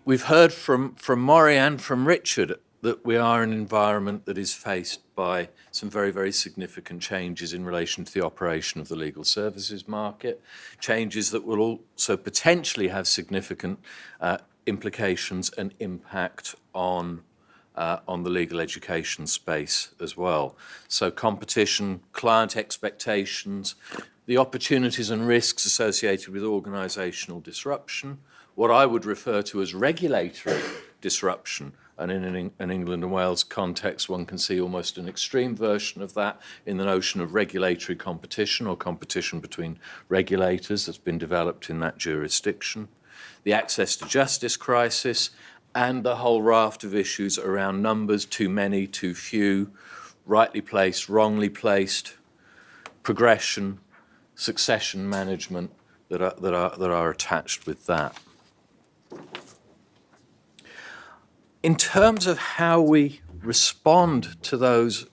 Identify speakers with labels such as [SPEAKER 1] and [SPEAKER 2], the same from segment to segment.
[SPEAKER 1] We've heard from Maury and from Richard that we are in an environment that is faced by some very, very significant changes in relation to the operation of the legal services market, changes that will also potentially have significant implications and impact on the legal education space as well. So competition, client expectations, the opportunities and risks associated with organisational disruption, what I would refer to as regulatory disruption. And in an England and Wales context, one can see almost an extreme version of that in the notion of regulatory competition or competition between regulators that's been developed in that jurisdiction. The access to justice crisis and the whole raft of issues around numbers, too many, too few, rightly placed, wrongly placed, progression, succession management that are attached with that. In terms of how we respond to those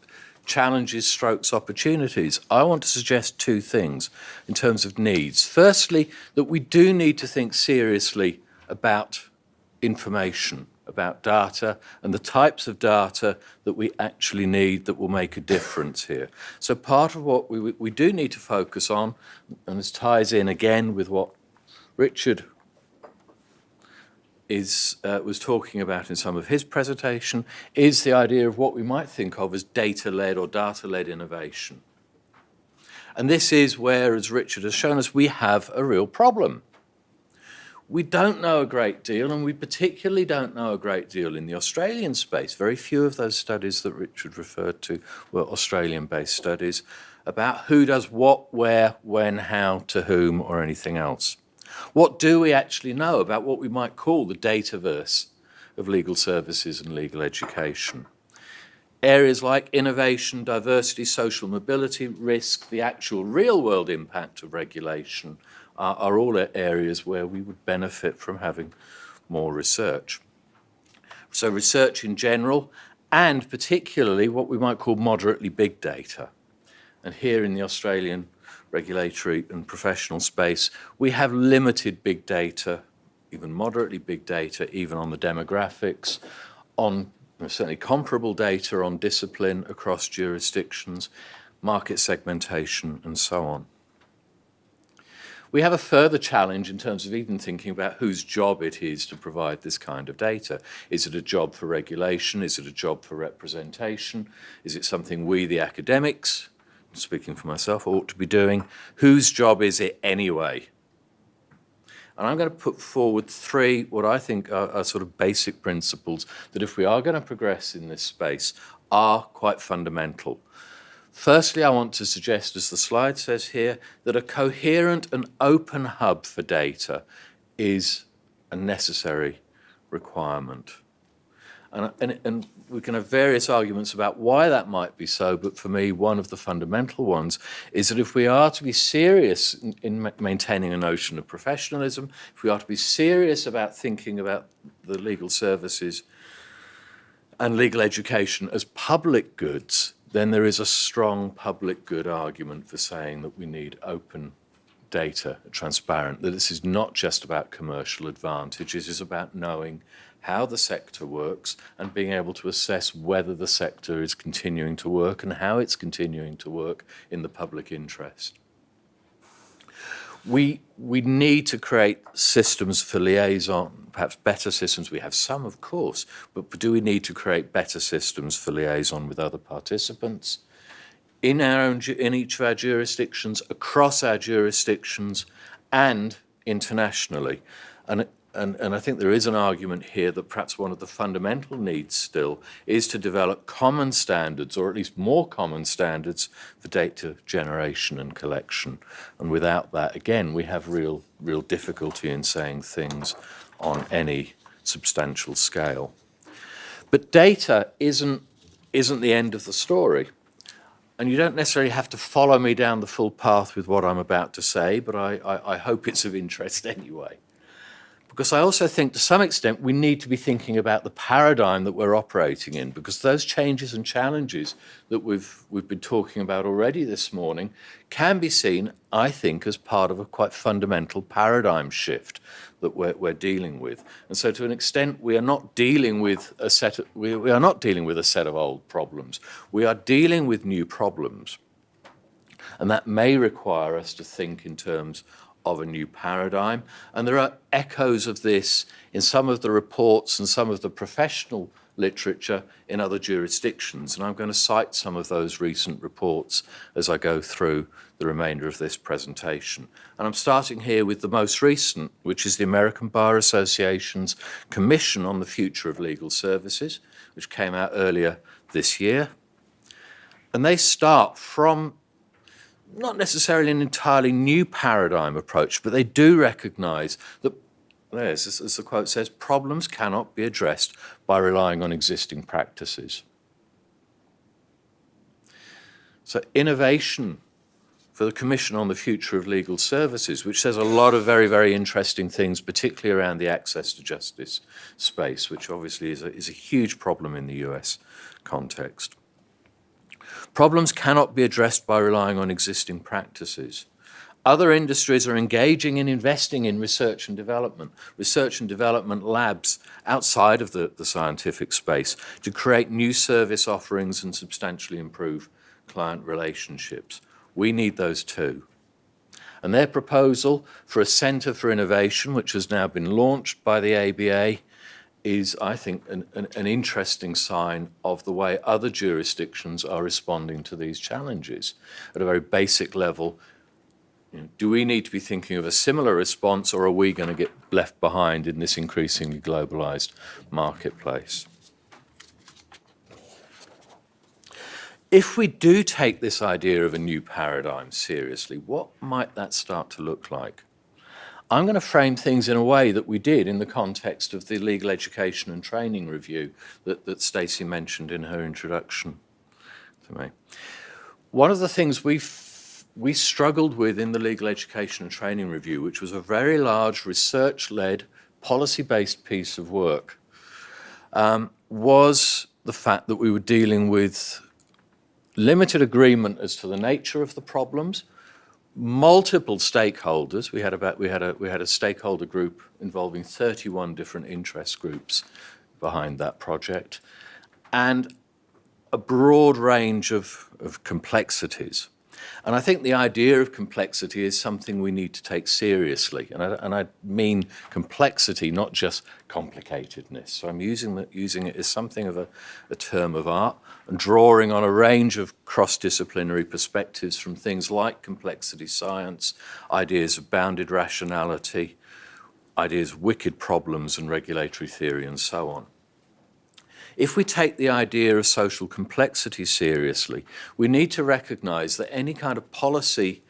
[SPEAKER 1] challenges, strokes, opportunities, I want to suggest two things in terms of needs. Firstly, that we do need to think seriously about information, about data, and the types of data that we actually need that will make a difference here. So part of what we do need to focus on, and this ties in again with what Richard was talking about in some of his presentation, is the idea of what we might think of as data-led or data-led innovation. And this is where, as Richard has shown us, we have a real problem. We don't know a great deal, and we particularly don't know a great deal in the Australian space. Very few of those studies that Richard referred to were Australian-based studies about who does what, where, when, how, to whom, or anything else. What do we actually know about what we might call the dataverse of legal services and legal education? Areas like innovation, diversity, social mobility, risk, the actual real-world impact of regulation are all areas where we would benefit from having more research. So research in general, and particularly what we might call moderately big data. And here in the Australian regulatory and professional space, we have limited big data, even moderately big data, even on the demographics, on certainly comparable data on discipline across jurisdictions, market segmentation, and so on. We have a further challenge in terms of even thinking about whose job it is to provide this kind of data. Is it a job for regulation? Is it a job for representation? Is it something we, the academics, speaking for myself, ought to be doing? Whose job is it anyway? And I'm going to put forward three, what I think are sort of basic principles that if we are going to progress in this space, are quite fundamental. Firstly, I want to suggest, as the slide says here, that a coherent and open hub for data is a necessary requirement. And we can have various arguments about why that might be so, but for me, one of the fundamental ones is that if we are to be serious in maintaining a notion of professionalism, if we are to be serious about thinking about the legal services and legal education as public goods, then there is a strong public good argument for saying that we need open data, transparent, that this is not just about commercial advantage, it is about knowing how the sector works and being able to assess whether the sector is continuing to work and how it's continuing to work in the public interest. We need to create systems for liaison, perhaps better systems. We have some, of course, but do we need to create better systems for liaison with other participants in each of our jurisdictions, across our jurisdictions, and internationally? And I think there is an argument here that perhaps one of the fundamental needs still is to develop common standards, or at least more common standards, for data generation and collection. And without that, again, we have real difficulty in saying things on any substantial scale. But data isn't the end of the story. And you don't necessarily have to follow me down the full path with what I'm about to say, but I hope it's of interest anyway. because I also think to some extent we need to be thinking about the paradigm that we're operating in, because those changes and challenges that we've been talking about already this morning can be seen, I think, as part of a quite fundamental paradigm shift that we're dealing with. And so to an extent we are not dealing with a set of old problems. We are dealing with new problems. And that may require us to think in terms of a new paradigm. And there are echoes of this in some of the reports and some of the professional literature in other jurisdictions. And I'm going to cite some of those recent reports as I go through the remainder of this presentation. And I'm starting here with the most recent, which is the American Bar Association's Commission on the Future of Legal Services, which came out earlier this year. And they start from not necessarily an entirely new paradigm approach, but they do recognise that, as the quote says, problems cannot be addressed by relying on existing practices. So innovation for the Commission on the Future of Legal Services, which says a lot of very, very interesting things, particularly around the access to justice space, which obviously is a huge problem in the US context. Problems cannot be addressed by relying on existing practices. Other industries are engaging in investing in research and development labs outside of the scientific space to create new service offerings and substantially improve client relationships. We need those too. And their proposal for a Centre for Innovation, which has now been launched by the ABA, is, I think, an interesting sign of the way other jurisdictions are responding to these challenges. At a very basic level, do we need to be thinking of a similar response, or are we going to get left behind in this increasingly globalized marketplace? If we do take this idea of a new paradigm seriously, what might that start to look like? I'm going to frame things in a way that we did in the context of the Legal Education and Training Review that Stacey mentioned in her introduction to me. One of the things we struggled with in the Legal Education and Training Review, which was a very large research-led, policy-based piece of work, was the fact that we were dealing with limited agreement as to the nature of the problems, multiple stakeholders. We had a stakeholder group involving 31 different interest groups behind that project, and a broad range of complexities. And I think the idea of complexity is something we need to take seriously. And I mean complexity, not just complicatedness. So I'm using it as something of a term of art, and drawing on a range of cross-disciplinary perspectives from things like complexity science, ideas of bounded rationality, ideas of wicked problems and regulatory theory, and so on. If we take the idea of social complexity seriously, we need to recognize that any kind of policy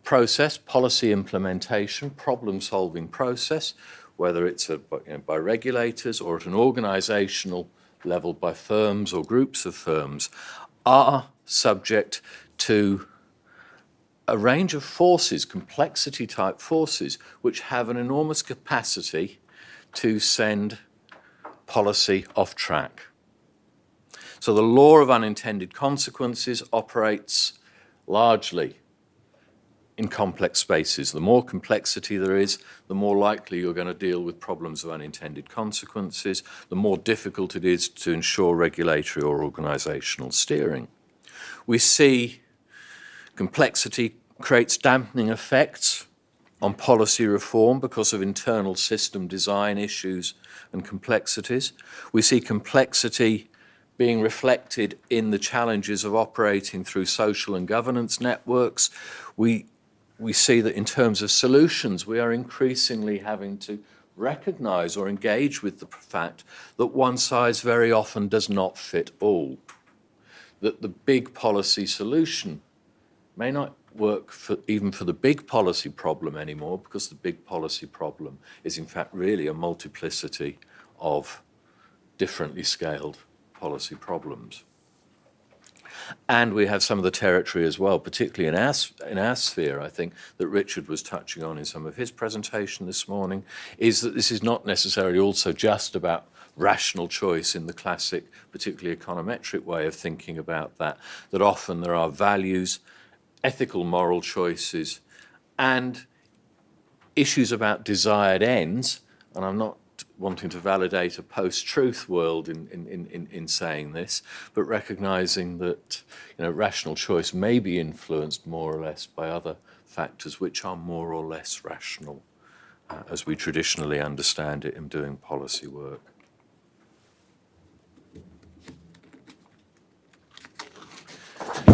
[SPEAKER 1] process, policy implementation, problem-solving process, whether it's by regulators or at an organizational level by firms or groups of firms, are subject to a range of forces, complexity-type forces, which have an enormous capacity to send policy off track. So the law of unintended consequences operates largely in complex spaces. The more complexity there is, the more likely you're going to deal with problems of unintended consequences, the more difficult it is to ensure regulatory or organizational steering. We see complexity creates dampening effects on policy reform because of internal system design issues and complexities. We see complexity being reflected in the challenges of operating through social and governance networks. We see that in terms of solutions, we are increasingly having to recognize or engage with the fact that one size very often does not fit all, that the big policy solution may not work even for the big policy problem anymore, because the big policy problem is in fact really a multiplicity of differently scaled policy problems. And we have some of the territory as well, particularly in our sphere, I think, that Richard was touching on in some of his presentation this morning, is that this is not necessarily also just about rational choice in the classic, particularly econometric way of thinking about that, that often there are values, ethical, moral choices, and issues about desired ends, and I'm not wanting to validate a post-truth world in saying this, but recognising that rational choice may be influenced more or less by other factors which are more or less rational, as we traditionally understand it in doing policy work.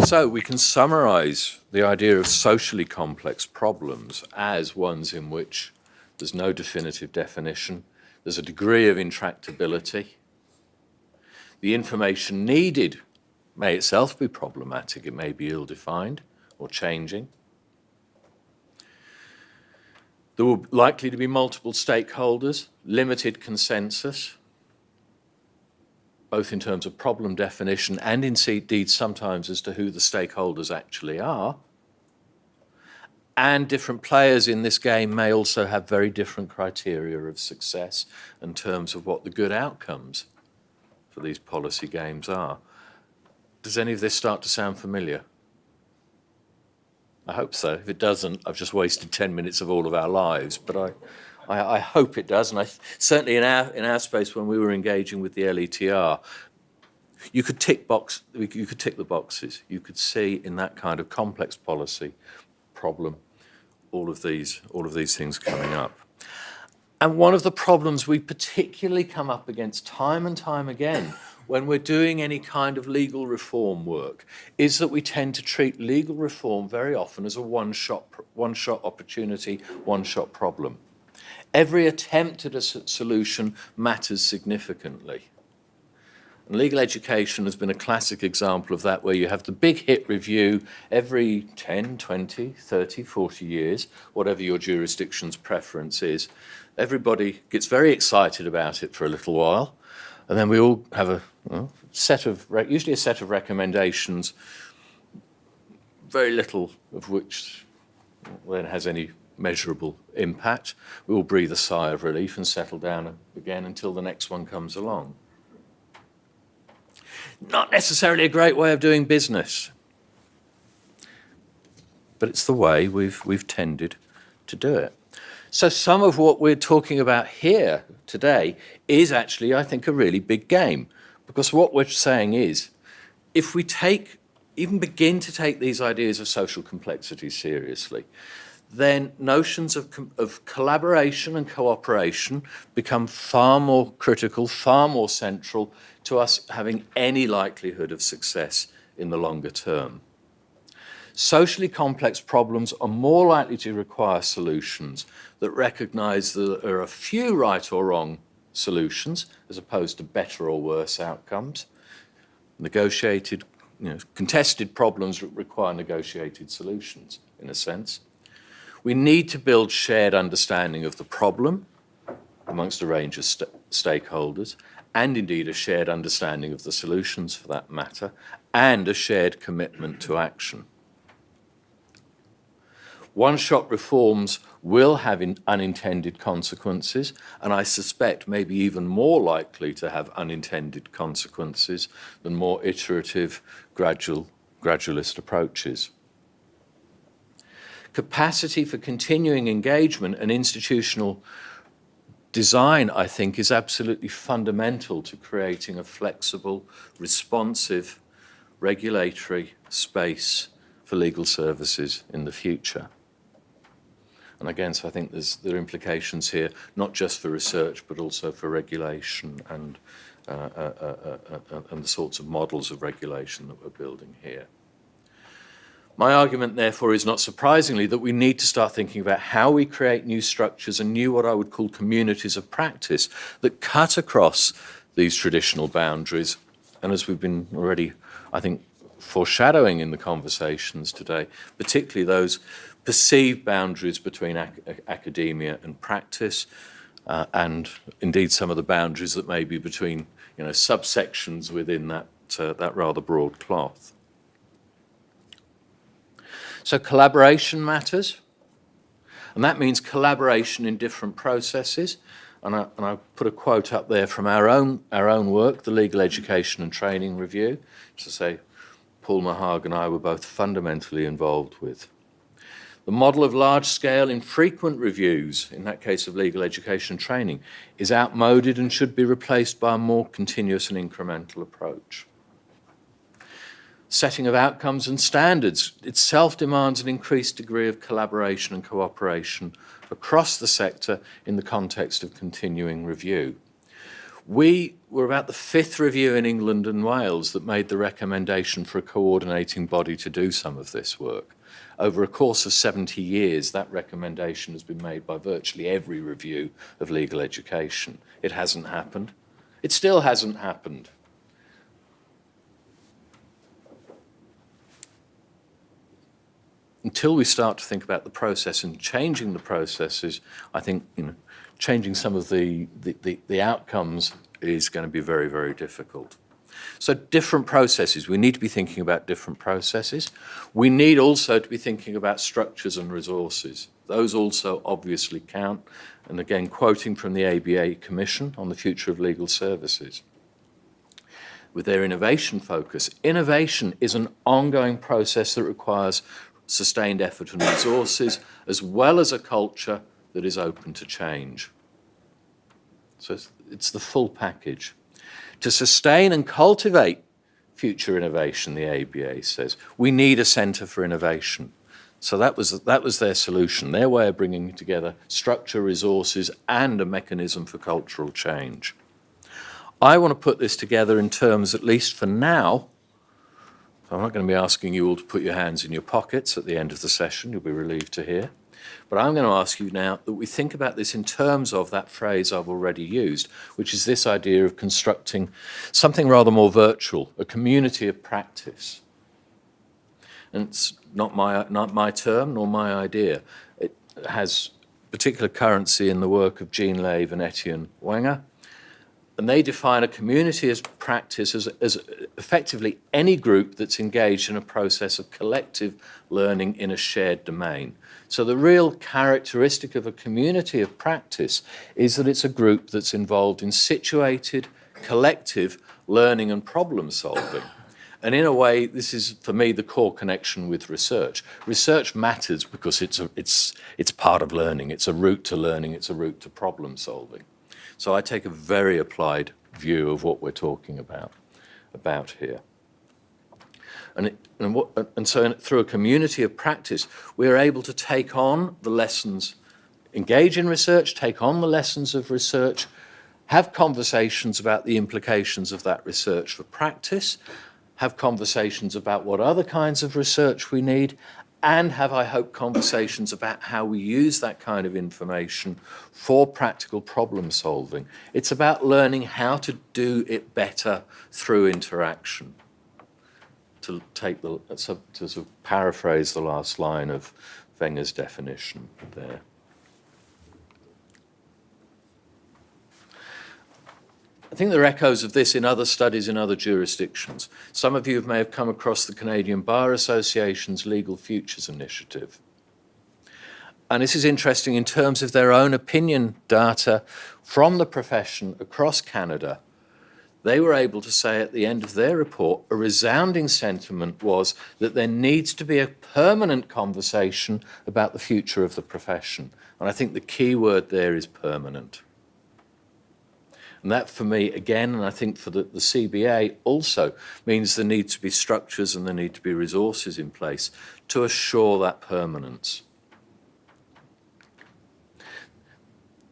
[SPEAKER 1] So we can summarise the idea of socially complex problems as ones in which there's no definitive definition, there's a degree of intractability. The information needed may itself be problematic, it may be ill-defined or changing. There will likely to be multiple stakeholders, limited consensus, both in terms of problem definition and indeed sometimes as to who the stakeholders actually are. And different players in this game may also have very different criteria of success in terms of what the good outcomes for these policy games are. Does any of this start to sound familiar? I hope so. If it doesn't, I've just wasted 10 minutes of all of our lives, but I hope it does. And certainly in our space, when we were engaging with the LETR, you could tick the boxes. You could see in that kind of complex policy problem all of these things coming up. And one of the problems we particularly come up against time and time again when we're doing any kind of legal reform work is that we tend to treat legal reform very often as a one-shot opportunity, one-shot problem. Every attempt at a solution matters significantly. And legal education has been a classic example of that, where you have the big hit review every 10, 20, 30, 40 years, whatever your jurisdiction's preference is. Everybody gets very excited about it for a little while, and then we all have usually a set of recommendations, very little of which then has any measurable impact. We all breathe a sigh of relief and settle down again until the next one comes along. Not necessarily a great way of doing business, but it's the way we've tended to do it. So some of what we're talking about here today is actually, I think, a really big game, because what we're saying is, if we even begin to take these ideas of social complexity seriously, then notions of collaboration and cooperation become far more critical, far more central to us having any likelihood of success in the longer term. Socially complex problems are more likely to require solutions that recognise that there are few right or wrong solutions as opposed to better or worse outcomes. Negotiated, contested problems require negotiated solutions, in a sense. We need to build shared understanding of the problem amongst a range of stakeholders, and indeed a shared understanding of the solutions for that matter, and a shared commitment to action. One-shot reforms will have unintended consequences, and I suspect maybe even more likely to have unintended consequences than more iterative, gradualist approaches. Capacity for continuing engagement and institutional design, I think, is absolutely fundamental to creating a flexible, responsive, regulatory space for legal services in the future. And again, so I think there are implications here, not just for research, but also for regulation and the sorts of models of regulation that we're building here. My argument, therefore, is not surprisingly that we need to start thinking about how we create new structures and new, what I would call, communities of practice that cut across these traditional boundaries. And as we've been already, I think, foreshadowing in the conversations today, particularly those perceived boundaries between academia and practice, and indeed some of the boundaries that may be between subsections within that rather broad cloth. So collaboration matters, and that means collaboration in different processes. And I put a quote up there from our own work, the Legal Education and Training Review, to say Paul Maharg and I were both fundamentally involved with. The model of large-scale, infrequent reviews, in that case of legal education and training, is outmoded and should be replaced by a more continuous and incremental approach. Setting of outcomes and standards itself demands an increased degree of collaboration and cooperation across the sector in the context of continuing review. We were about the 5th review in England and Wales that made the recommendation for a coordinating body to do some of this work. Over a course of 70 years, that recommendation has been made by virtually every review of legal education. It hasn't happened. It still hasn't happened. Until we start to think about the process and changing the processes, I think changing some of the outcomes is going to be very, very difficult. So different processes. We need to be thinking about different processes. We need also to be thinking about structures and resources. Those also obviously count. And again, quoting from the ABA Commission on the Future of Legal Services. With their innovation focus, innovation is an ongoing process that requires sustained effort and resources, as well as a culture that is open to change. So it's the full package. To sustain and cultivate future innovation, the ABA says, we need a centre for innovation. So that was their solution, their way of bringing together structure, resources, and a mechanism for cultural change. I want to put this together in terms, at least for now, I'm not going to be asking you all to put your hands in your pockets at the end of the session, you'll be relieved to hear. But I'm going to ask you now that we think about this in terms of that phrase I've already used, which is this idea of constructing something rather more virtual, a community of practice. And it's not my term nor my idea. It has particular currency in the work of Jean Lave and Etienne Wenger. And they define a community as practice as effectively any group that's engaged in a process of collective learning in a shared domain. So the real characteristic of a community of practice is that it's a group that's involved in situated, collective learning and problem solving. And in a way, this is, for me, the core connection with research. Research matters because it's part of learning. It's a route to learning. It's a route to problem solving. So I take a very applied view of what we're talking about here. And so through a community of practice, we're able to take on the lessons, engage in research, take on the lessons of research, have conversations about the implications of that research for practice, have conversations about what other kinds of research we need, and have, I hope, conversations about how we use that kind of information for practical problem solving. It's about learning how to do it better through interaction. To sort of paraphrase the last line of Wenger's definition there. I think there are echoes of this in other studies in other jurisdictions. Some of you may have come across the Canadian Bar Association's Legal Futures Initiative. And this is interesting in terms of their own opinion data from the profession across Canada. They were able to say at the end of their report, a resounding sentiment was that there needs to be a permanent conversation about the future of the profession. And I think the key word there is permanent. And that for me, again, and I think for the CBA also, means there need to be structures and there need to be resources in place to assure that permanence.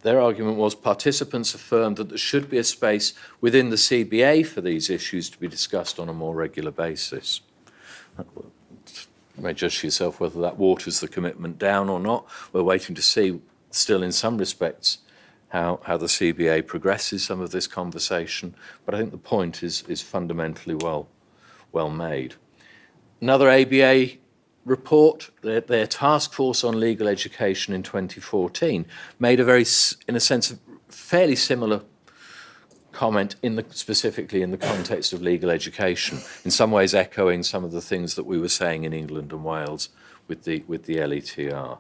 [SPEAKER 1] Their argument was participants affirmed that there should be a space within the CBA for these issues to be discussed on a more regular basis. You may judge for yourself whether that waters the commitment down or not. We're waiting to see, still in some respects, how the CBA progresses some of this conversation, but I think the point is fundamentally well made. Another ABA report, their task force on legal education in 2014, made a very, in a sense, fairly similar comment specifically in the context of legal education, in some ways echoing some of the things that we were saying in England and Wales with the LETR.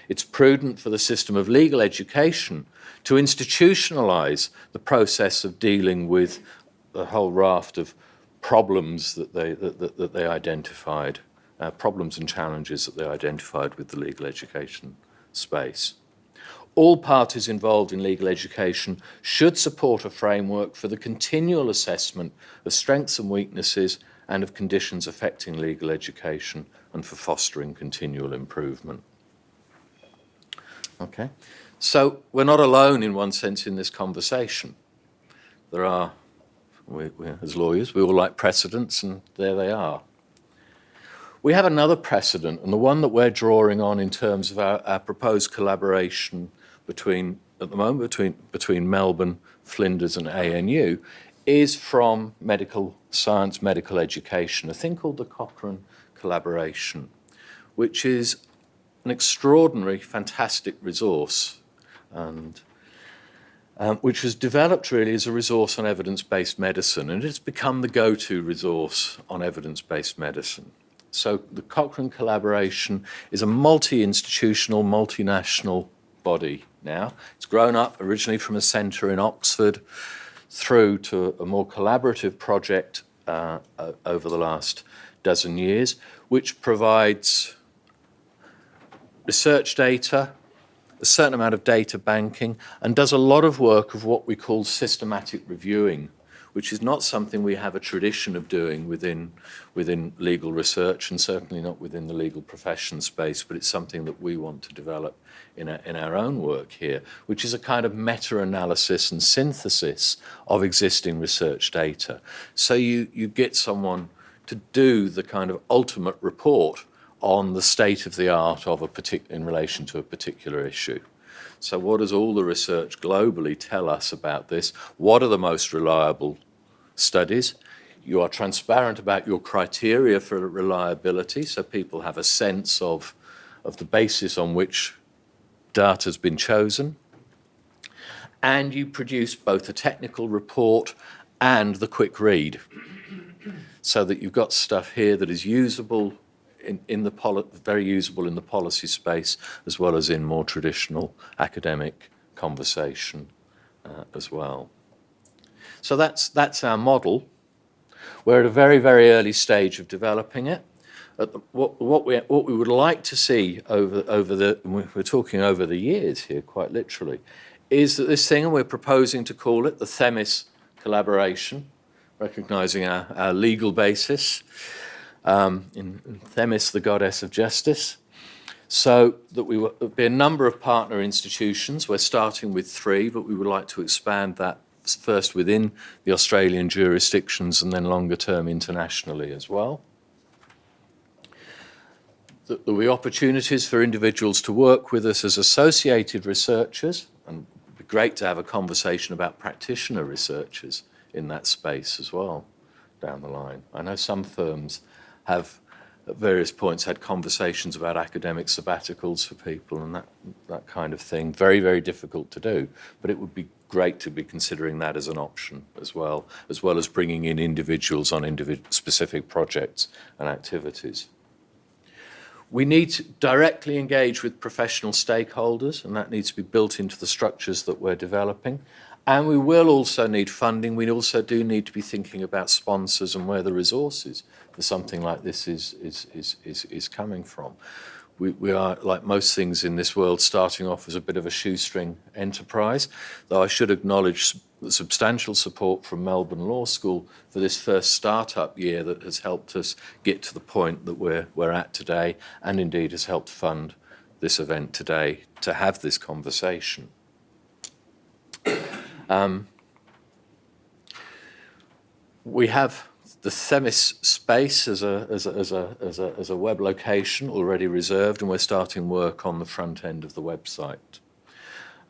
[SPEAKER 1] It's prudent for the system of legal education to institutionalise the process of dealing with the whole raft of problems that they identified, problems and challenges that they identified with the legal education space. All parties involved in legal education should support a framework for the continual assessment of strengths and weaknesses and of conditions affecting legal education and for fostering continual improvement. Okay, so we're not alone in one sense in this conversation. There are, as lawyers, we all like precedents, and there they are. We have another precedent, and the one that we're drawing on in terms of our proposed collaboration at the moment, between Melbourne, Flinders and ANU, is from medical science, medical education, a thing called the Cochrane Collaboration, which is an extraordinary, fantastic resource, and which was developed really as a resource on evidence-based medicine, and it's become the go-to resource on evidence-based medicine. So the Cochrane Collaboration is a multi-institutional, multinational body now. It's grown up originally from a centre in Oxford through to a more collaborative project over the last dozen years, which provides research data, a certain amount of data banking, and does a lot of work of what we call systematic reviewing, which is not something we have a tradition of doing within legal research, and certainly not within the legal profession space, but it's something that we want to develop in our own work here, which is a kind of meta-analysis and synthesis of existing research data. So you get someone to do the kind of ultimate report on the state of the art of in relation to a particular issue. So what does all the research globally tell us about this? What are the most reliable studies? You are transparent about your criteria for reliability, so people have a sense of the basis on which data has been chosen. And you produce both a technical report and the quick read, so that you've got stuff here that is usable very usable in the policy space, as well as in more traditional academic conversation as well. So that's our model. We're at a very, very early stage of developing it. What we would like to see we're talking over the years here, quite literally, is that this thing, and we're proposing to call it the Thymus Collaboration, recognising our legal basis, in Themis, the goddess of justice, so that we will be a number of partner institutions. We're starting with 3, but we would like to expand that first within the Australian jurisdictions and then longer term internationally as well. There will be opportunities for individuals to work with us as associated researchers, and it would be great to have a conversation about practitioner researchers in that space as well down the line. I know some firms have at various points had conversations about academic sabbaticals for people and that kind of thing. Very, very difficult to do, but it would be great to be considering that as an option as well as bringing in individuals on specific projects and activities. We need to directly engage with professional stakeholders, and that needs to be built into the structures that we're developing. And we will also need funding. We also do need to be thinking about sponsors and where the resources for something like this is coming from. We are, like most things in this world, starting off as a bit of a shoestring enterprise, though I should acknowledge the substantial support from Melbourne Law School for this first startup year that has helped us get to the point that we're at today, and indeed has helped fund this event today to have this conversation. We have the Themis space as a web location already reserved, and we're starting work on the front end of the website.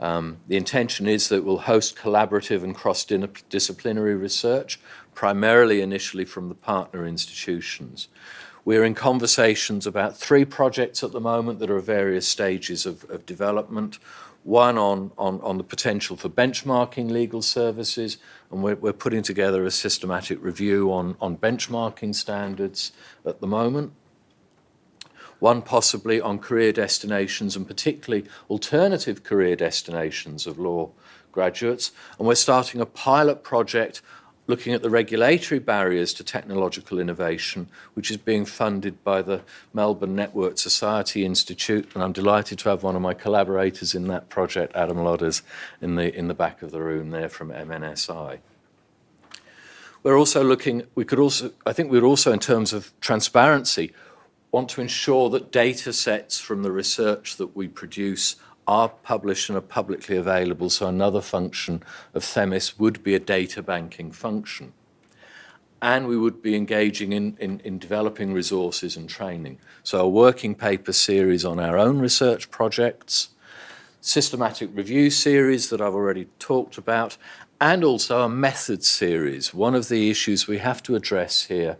[SPEAKER 1] The intention is that we'll host collaborative and cross-disciplinary research, primarily initially from the partner institutions. We're in conversations about 3 projects at the moment that are at various stages of development. One on the potential for benchmarking legal services, and we're putting together a systematic review on benchmarking standards at the moment. one possibly on career destinations and particularly alternative career destinations of law graduates. And we're starting a pilot project looking at the regulatory barriers to technological innovation, which is being funded by the Melbourne Network Society Institute, and I'm delighted to have one of my collaborators in that project, Adam Lodders, in the back of the room there from MNSI. We're also looking, I think we'd also, in terms of transparency, want to ensure that data sets from the research that we produce are published and are publicly available, so another function of Thymus would be a data banking function. And we would be engaging in developing resources and training. So a working paper series on our own research projects, systematic review series that I've already talked about, and also a method series. One of the issues we have to address here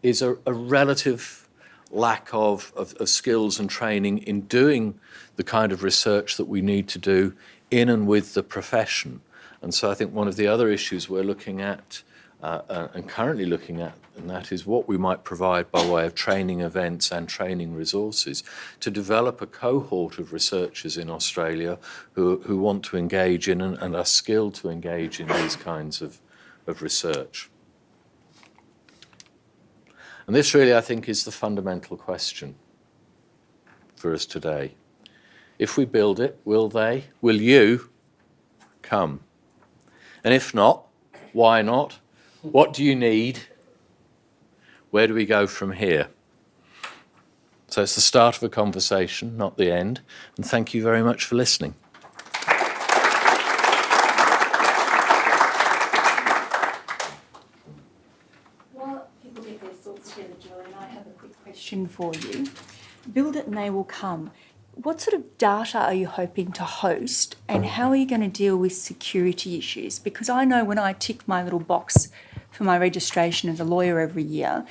[SPEAKER 1] is a relative lack of skills and training in doing the kind of research that we need to do in and with the profession. And so I think one of the other issues we're looking at and currently looking at, and that is what we might provide by way of training events and training resources to develop a cohort of researchers in Australia who want to engage in and are skilled to engage in these kinds of research. And this really, I think, is the fundamental question for us today. If we build it, will you come? And if not, why not? What do you need? Where do we go from here? So it's the start of a conversation, not the end. And thank you very much for listening.
[SPEAKER 2] While people get their thoughts together, Julian, I have a quick question for you. Build it and they will come. What sort of data are you hoping to host, and how are you going to deal with security issues? Because I know when I tick my little box for my registration as a lawyer every year,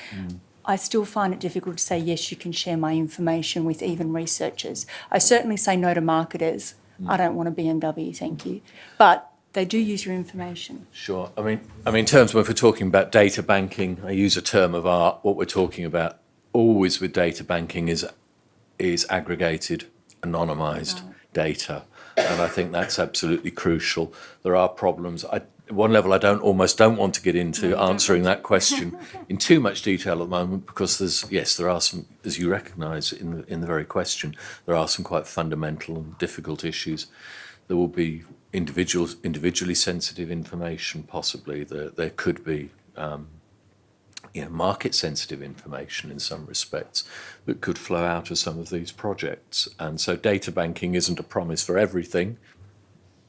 [SPEAKER 2] I still find it difficult to say, yes, you can share my information with even researchers. I certainly say no to marketers. I don't want a BMW, thank you. But they do use your information.
[SPEAKER 1] Sure. I mean, in terms of if we're talking about data banking, I use a term of art. What we're talking about always with data banking is aggregated, anonymised data. And I think that's absolutely crucial. There are problems. At one level, I almost don't want to get into answering that question in too much detail at the moment, because there are some, as you recognise in the very question, there are some quite fundamental and difficult issues. There will be individually sensitive information, possibly. There could be market-sensitive information in some respects that could flow out of some of these projects. And so data banking isn't a promise for everything.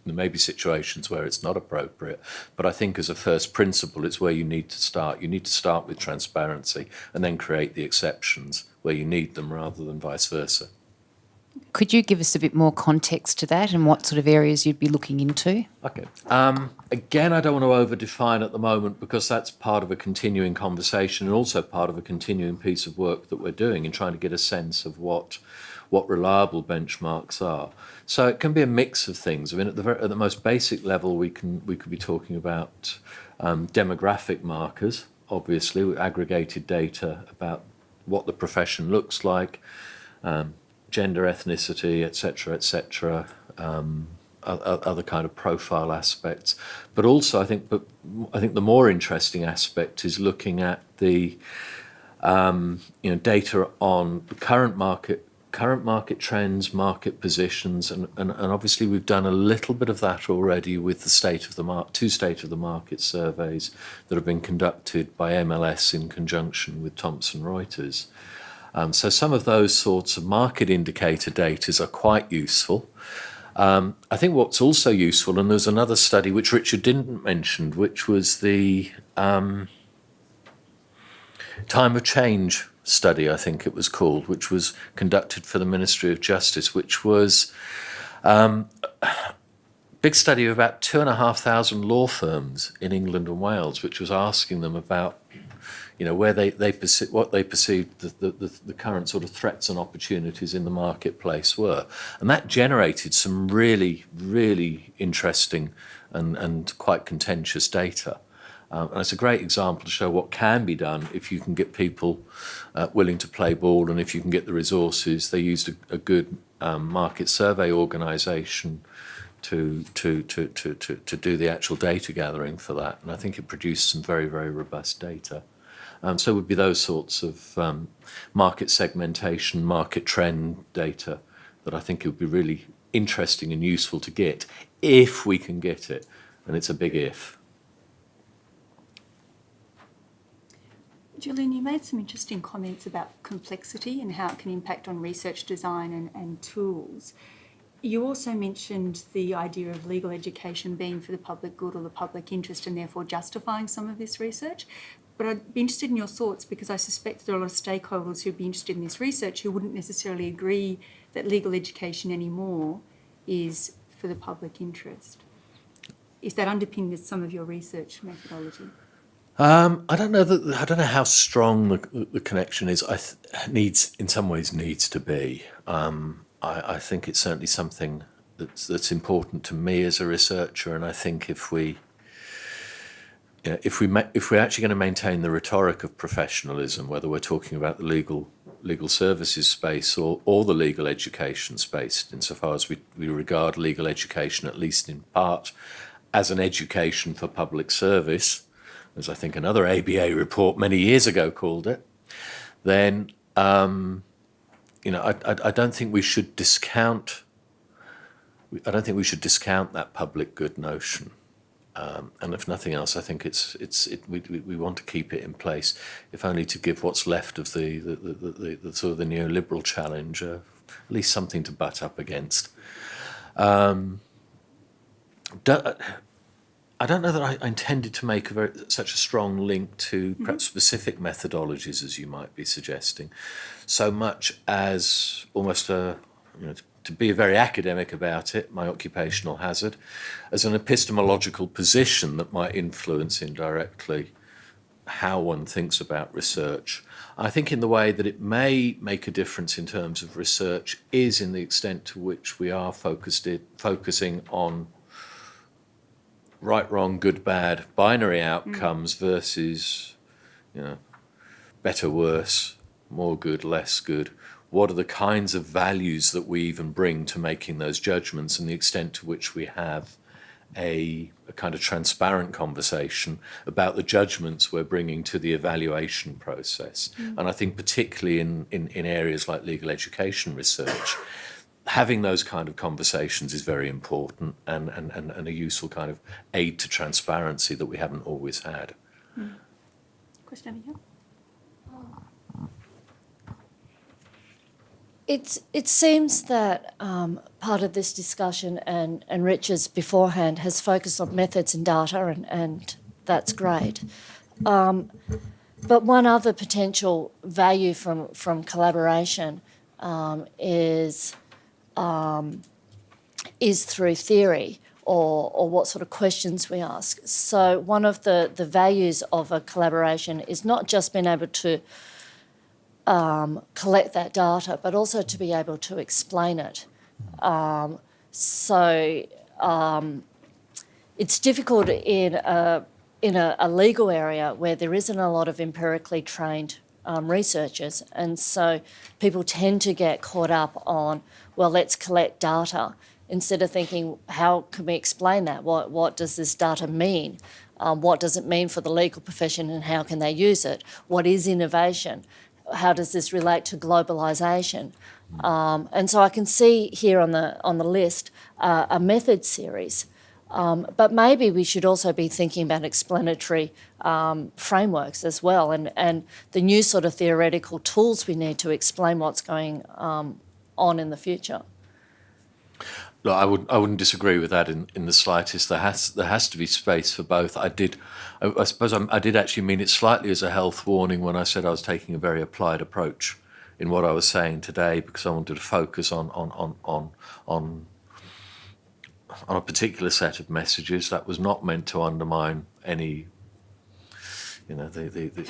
[SPEAKER 1] There may be situations where it's not appropriate, but I think as a first principle, it's where you need to start. You need to start with transparency and then create the exceptions where you need them rather than vice versa.
[SPEAKER 3] Could you give us a bit more context to that and what sort of areas you'd be looking into?
[SPEAKER 1] Okay. Again, I don't want to over-define at the moment, because that's part of a continuing conversation and also part of a continuing piece of work that we're doing in trying to get a sense of what reliable benchmarks are. So it can be a mix of things. I mean, at the most basic level, we could be talking about demographic markers, obviously, with aggregated data about what the profession looks like, gender, ethnicity, etc., other kind of profile aspects. But also, I think the more interesting aspect is looking at the data on the current market trends, market positions, and obviously we've done a little bit of that already with the two state of the market surveys that have been conducted by MLS in conjunction with Thomson Reuters. So some of those sorts of market indicator data are quite useful. I think what's also useful, and there's another study which Richard didn't mention, which was the time of change study, I think it was called, which was conducted for the Ministry of Justice, which was a big study of about 2,500 law firms in England and Wales, which was asking them about where what they perceived the current sort of threats and opportunities in the marketplace were. And that generated some really, really interesting and quite contentious data. And it's a great example to show what can be done if you can get people willing to play ball and if you can get the resources. They used a good market survey organisation to do the actual data gathering for that, and I think it produced some very, very robust data. So it would be those sorts of market segmentation, market trend data that I think it would be really interesting and useful to get if we can get it, and it's a big if.
[SPEAKER 2] Julian, you made some interesting comments about complexity and how it can impact on research design and tools. You also mentioned the idea of legal education being for the public good or the public interest and therefore justifying some of this research. But I'd be interested in your thoughts, because I suspect there are a lot of stakeholders who'd be interested in this research who wouldn't necessarily agree that legal education anymore is for the public interest. Is that underpinned with some of your research methodology?
[SPEAKER 1] I don't know how strong the connection is. In some ways needs to be. I think it's certainly something that's important to me as a researcher, and I think if we're actually going to maintain the rhetoric of professionalism, whether we're talking about the legal services space or the legal education space, insofar as we regard legal education, at least in part, as an education for public service, as I think another ABA report many years ago called it, then I don't think we should discount. I don't think we should discount that public good notion. And if nothing else, I think we want to keep it in place, if only to give what's left of the sort of the neoliberal challenge at least something to butt up against. I don't know that I intended to make such a strong link to perhaps specific methodologies as you might be suggesting, so much as almost to be very academic about it, my occupational hazard, as an epistemological position that might influence indirectly how one thinks about research. I think in the way that it may make a difference in terms of research is in the extent to which we are focusing on right, wrong, good, bad, binary outcomes versus, better, worse, more good, less good. What are the kinds of values that we even bring to making those judgments, and the extent to which we have a kind of transparent conversation about the judgments we're bringing to the evaluation process. And I think particularly in areas like legal education research, having those kind of conversations is very important and a useful kind of aid to transparency that we haven't always had.
[SPEAKER 2] Question over here.
[SPEAKER 4] It seems that part of this discussion and Richard's beforehand has focused on methods and data, and that's great. But one other potential value from collaboration is through theory or what sort of questions we ask. So one of the values of a collaboration is not just being able to collect that data, but also to be able to explain it. It's difficult in a legal area where there isn't a lot of empirically trained researchers, and so people tend to get caught up on, well, let's collect data, instead of thinking, how can we explain that? What does this data mean? What does it mean for the legal profession, and how can they use it? What is innovation? How does this relate to globalisation? And so I can see here on the list a method series, but maybe we should also be thinking about explanatory frameworks as well, and the new sort of theoretical tools we need to explain what's going on in the future.
[SPEAKER 1] No, I wouldn't disagree with that in the slightest. There has to be space for both. I suppose I did actually mean it slightly as a health warning when I said I was taking a very applied approach in what I was saying today, because I wanted to focus on a particular set of messages. That was not meant to undermine any, the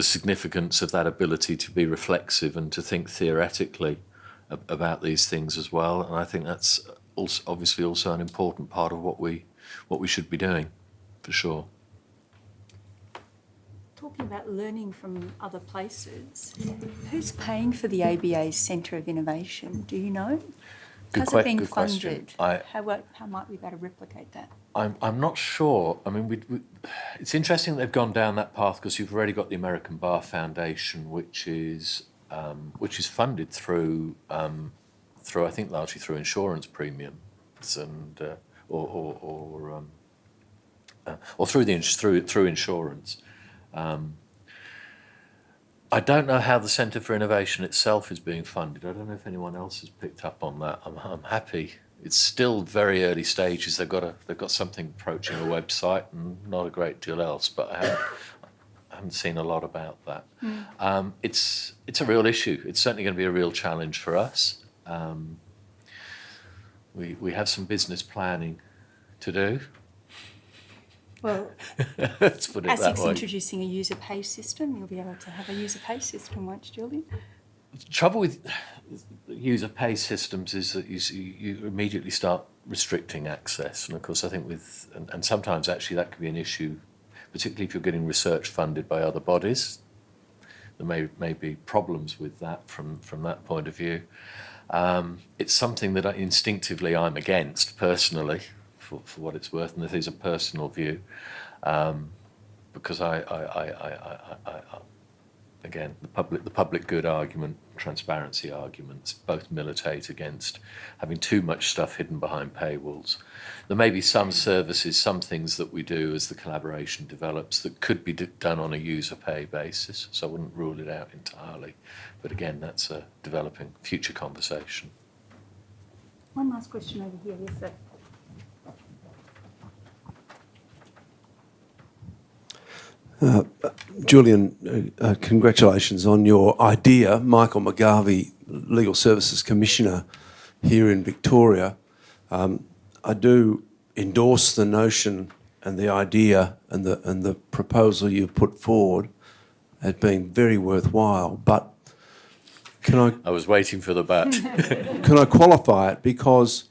[SPEAKER 1] significance of that ability to be reflexive and to think theoretically about these things as well. And I think that's obviously also an important part of what we should be doing, for sure.
[SPEAKER 2] talking about learning from other places. Who's paying for the ABA's Centre of Innovation? Do you know? How's it being
[SPEAKER 1] Good question.
[SPEAKER 2] funded? How might we better replicate that?
[SPEAKER 1] I'm not sure. I mean, it's interesting that they've gone down that path because you've already got the American Bar Foundation, which is funded through I think largely through insurance premiums and or through insurance. I don't know how the Centre for Innovation itself is being funded. I don't know if anyone else has picked up on that. I'm happy. It's still very early stages. They've got something approaching a website and not a great deal else, but I haven't seen a lot about that. It's a real issue. It's certainly going to be a real challenge for us. We have some business planning to do.
[SPEAKER 2] Well,
[SPEAKER 1] let's put it that
[SPEAKER 2] ASIC's
[SPEAKER 1] way.
[SPEAKER 2] introducing a user pay system. You'll be able to have a user pay system, won't you, Julian?
[SPEAKER 1] The trouble with user pay systems is that you immediately start restricting access, and of course I think and sometimes actually that can be an issue, particularly if you're getting research funded by other bodies. There may be problems with that from that point of view. It's something that instinctively I'm against personally, for what it's worth, and this is a personal view, because again, the public good argument, transparency arguments, both militate against having too much stuff hidden behind paywalls. There may be some services, some things that we do as the collaboration develops that could be done on a user pay basis, so I wouldn't rule it out entirely. But again, that's a developing future conversation.
[SPEAKER 2] One last question over here, yes, sir.
[SPEAKER 5] Julian, congratulations on your idea, Michael McGarvey, Legal Services Commissioner here in Victoria. I do endorse the notion and the idea and the proposal you've put forward as being very worthwhile. But
[SPEAKER 1] I was waiting for the but.
[SPEAKER 5] Can I qualify it? Because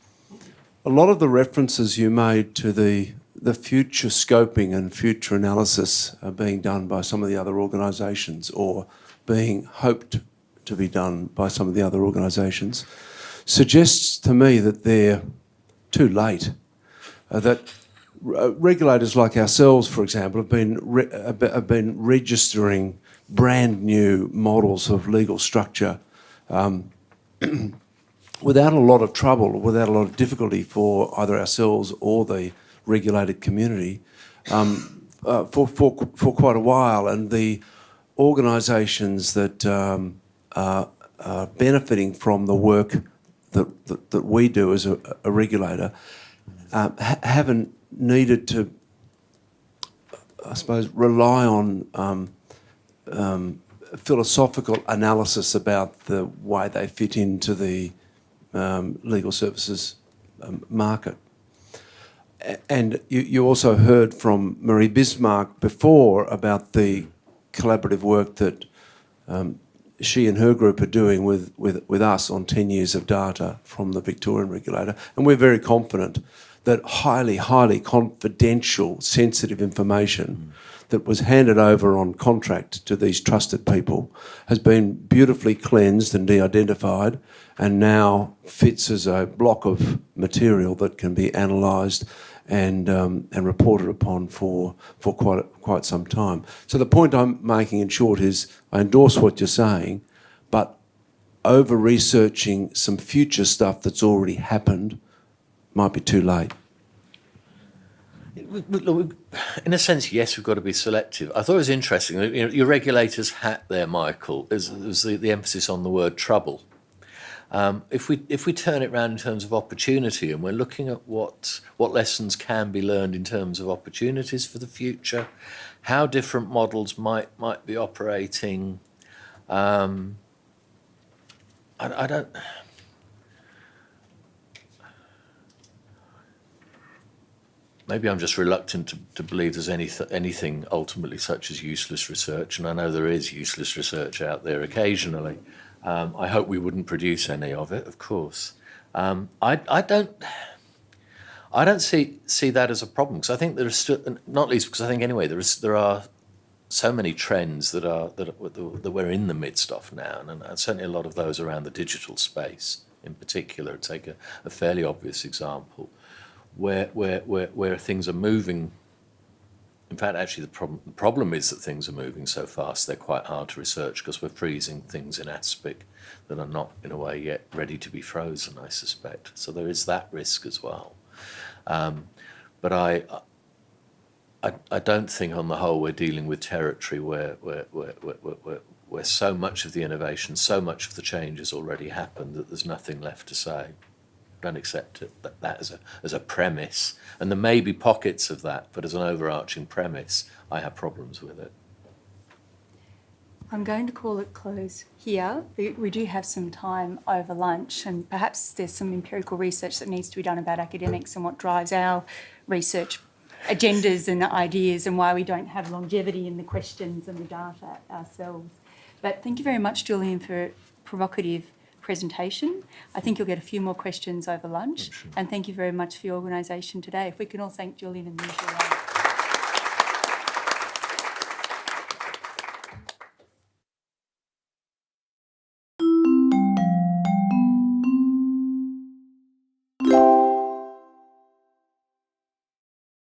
[SPEAKER 5] a lot of the references you made to the future scoping and future analysis are being done by some of the other organisations, or being hoped to be done by some of the other organisations, suggests to me that they're too late. That regulators like ourselves, for example, have been registering brand new models of legal structure without a lot of trouble, without a lot of difficulty for either ourselves or the regulated community for quite a while, and the organisations that are benefiting from the work that we do as a regulator haven't needed to, I suppose, rely on philosophical analysis about the way they fit into the legal services market. And you also heard from Marie Bismarck before about the collaborative work that she and her group are doing with us on 10 years of data from the Victorian regulator. And we're very confident that highly, highly confidential, sensitive information that was handed over on contract to these trusted people has been beautifully cleansed and de-identified, and now fits as a block of material that can be analysed and reported upon for quite some time. So the point I'm making in short is I endorse what you're saying, but over-researching some future stuff that's already happened might be too late.
[SPEAKER 1] In a sense, yes, we've got to be selective. I thought it was interesting. You know, your regulator's hat there, Michael, is the emphasis on the word trouble. If we turn it around in terms of opportunity, and we're looking at what lessons can be learned in terms of opportunities for the future, how different models might be operating. I don't. Maybe I'm just reluctant to believe there's anything ultimately such as useless research, and I know there is useless research out there occasionally. I hope we wouldn't produce any of it, of course. I don't see that as a problem, because I think there are still, not least because I think anyway there are so many trends that we're in the midst of now, and certainly a lot of those around the digital space in particular. Take a fairly obvious example, where things are moving. In fact, actually, the problem is that things are moving so fast they're quite hard to research because we're freezing things in aspic that are not, in a way, yet ready to be frozen, I suspect. So there is that risk as well. But I don't think, on the whole, we're dealing with territory where so much of the innovation, so much of the change has already happened that there's nothing left to say. Don't accept it, that as a premise. And there may be pockets of that, but as an overarching premise, I have problems with it.
[SPEAKER 2] I'm going to call it close here. We do have some time over lunch, and perhaps there's some empirical research that needs to be done about academics and what drives our research agendas and ideas and why we don't have longevity in the questions and the data ourselves. But thank you very much, Julian, for a provocative presentation. I think you'll get a few more questions over lunch. And thank you very much for your organisation today. If we can all thank Julian in the usual way.